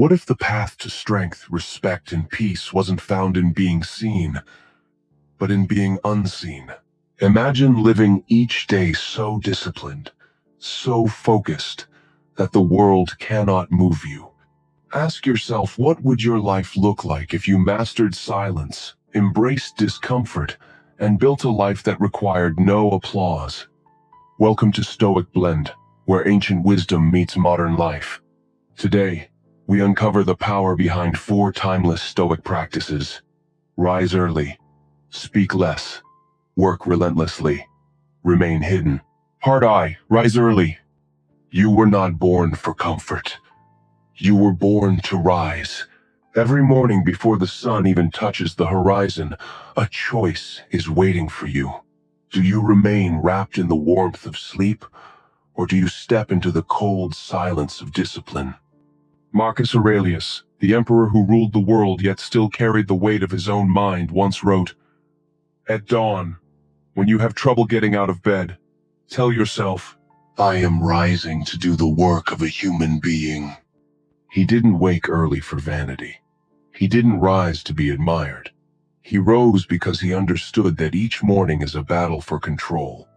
What if the path to strength, respect, and peace wasn't found in being seen, but in being unseen? Imagine living each day so disciplined, so focused, that the world cannot move you. Ask yourself, what would your life look like if you mastered silence, embraced discomfort, and built a life that required no applause? Welcome to Stoic Blend, where ancient wisdom meets modern life. Today, we uncover the power behind 4 timeless Stoic practices. Rise early, speak less, work relentlessly, remain hidden. Part I, rise early. You were not born for comfort. You were born to rise. Every morning before the sun even touches the horizon, a choice is waiting for you. Do you remain wrapped in the warmth of sleep, or do you step into the cold silence of discipline? Marcus Aurelius, the emperor who ruled the world yet still carried the weight of his own mind, once wrote, "At dawn, when you have trouble getting out of bed, tell yourself, 'I am rising to do the work of a human being.'" He didn't wake early for vanity. He didn't rise to be admired. He rose because he understood that each morning is a battle for control.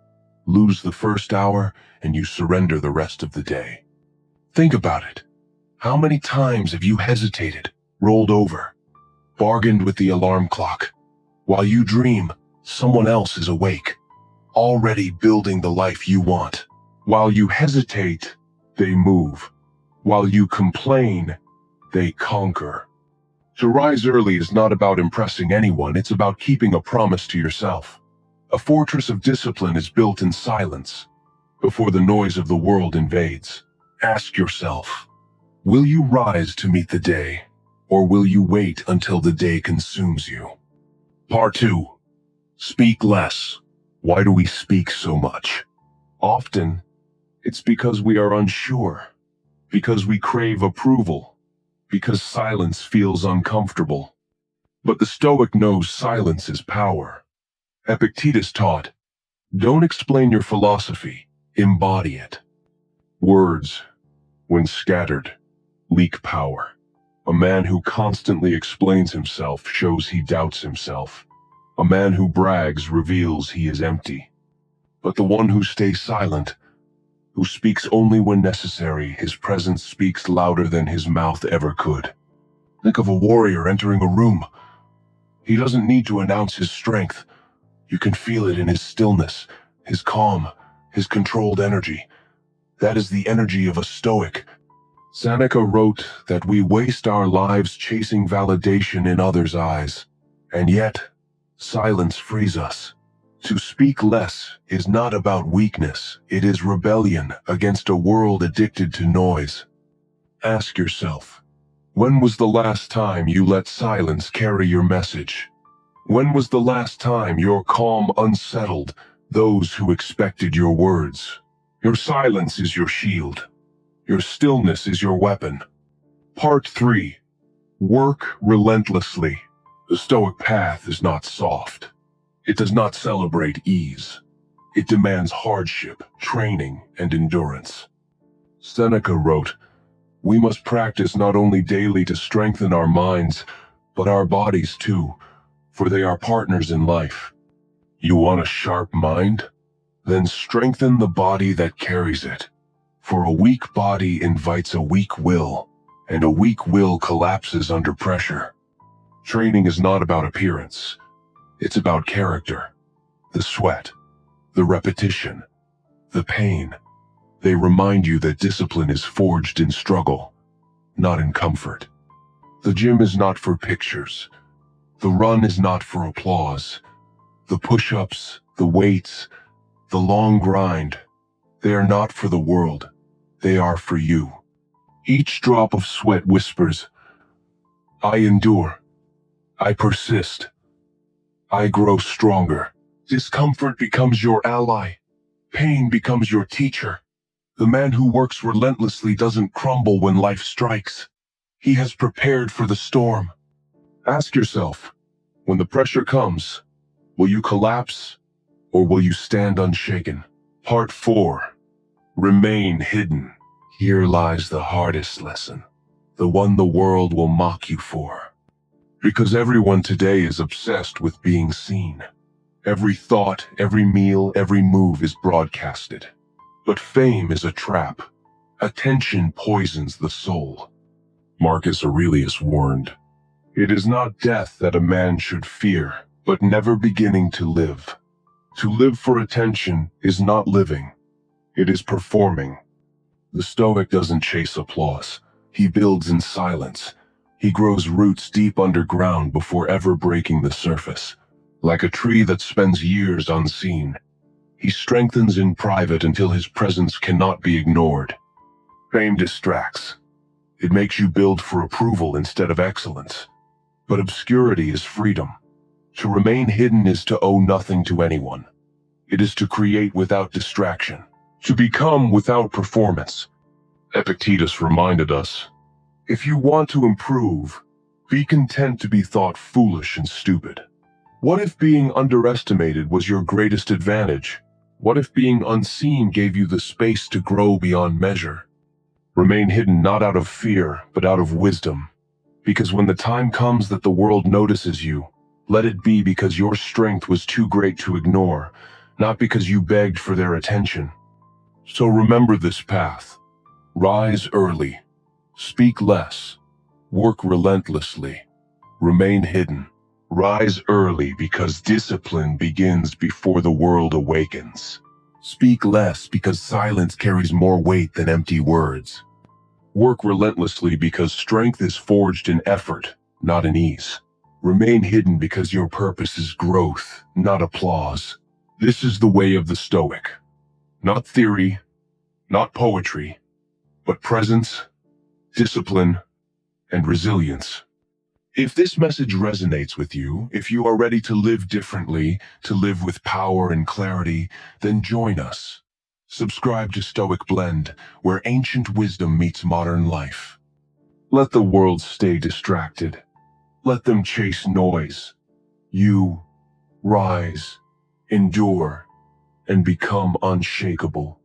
Lose the first hour, and you surrender the rest of the day. Think about it. How many times have you hesitated, rolled over, bargained with the alarm clock? While you dream, someone else is awake, already building the life you want. While you hesitate, they move. While you complain, they conquer. To rise early is not about impressing anyone, it's about keeping a promise to yourself. A fortress of discipline is built in silence, before the noise of the world invades. Ask yourself, will you rise to meet the day, or will you wait until the day consumes you? Part 2. Speak less. Why do we speak so much? Often, it's because we are unsure, because we crave approval, because silence feels uncomfortable. But the Stoic knows silence is power. Epictetus taught, "Don't explain your philosophy, embody it." Words, when scattered, leak power. A man who constantly explains himself shows he doubts himself. A man who brags reveals he is empty. But the one who stays silent, who speaks only when necessary, his presence speaks louder than his mouth ever could. Think of a warrior entering a room. He doesn't need to announce his strength. You can feel it in his stillness, his calm, his controlled energy. That is the energy of a Stoic. Seneca wrote that we waste our lives chasing validation in others' eyes, and yet, silence frees us. To speak less is not about weakness, it is rebellion against a world addicted to noise. Ask yourself, when was the last time you let silence carry your message? When was the last time your calm unsettled those who expected your words? Your silence is your shield. Your stillness is your weapon. Part 3. Work relentlessly. The Stoic path is not soft. It does not celebrate ease. It demands hardship, training, and endurance. Seneca wrote, "We must practice not only daily to strengthen our minds, but our bodies too, for they are partners in life." You want a sharp mind? Then strengthen the body that carries it. For a weak body invites a weak will, and a weak will collapses under pressure. Training is not about appearance. It's about character. The sweat, the repetition, the pain. They remind you that discipline is forged in struggle, not in comfort. The gym is not for pictures. The run is not for applause. The push-ups, the weights, the long grind, they are not for the world. They are for you. Each drop of sweat whispers, "I endure. I persist. I grow stronger." Discomfort becomes your ally. Pain becomes your teacher. The man who works relentlessly doesn't crumble when life strikes. He has prepared for the storm. Ask yourself, when the pressure comes, will you collapse or will you stand unshaken? Part 4. Remain hidden. Here lies the hardest lesson. the one the world will mock you for. Because everyone today is obsessed with being seen. Every thought, every meal, every move is broadcasted. But fame is a trap. Attention poisons the soul. Marcus Aurelius warned, "It is not death that a man should fear, but never beginning to live." To live for attention is not living. It is performing. The Stoic doesn't chase applause. He builds in silence. He grows roots deep underground before ever breaking the surface. Like a tree that spends years unseen, he strengthens in private until his presence cannot be ignored. Fame distracts. It makes you build for approval instead of excellence. But obscurity is freedom. To remain hidden is to owe nothing to anyone. It is to create without distraction, to become without performance. Epictetus reminded us, if you want to improve, be content to be thought foolish and stupid. What if being underestimated was your greatest advantage? What if being unseen gave you the space to grow beyond measure? Remain hidden not out of fear, but out of wisdom. Because when the time comes that the world notices you, let it be because your strength was too great to ignore, not because you begged for their attention. So remember this path. Rise early. Speak less. Work relentlessly. Remain hidden. Rise early because discipline begins before the world awakens. Speak less because silence carries more weight than empty words. Work relentlessly because strength is forged in effort, not in ease. Remain hidden because your purpose is growth, not applause. This is the way of the Stoic. Not theory, not poetry, but presence, discipline, and resilience. If this message resonates with you, if you are ready to live differently, to live with power and clarity, then join us. Subscribe to Stoic Blend, where ancient wisdom meets modern life. Let the world stay distracted. Let them chase noise. You rise, endure, and become unshakable.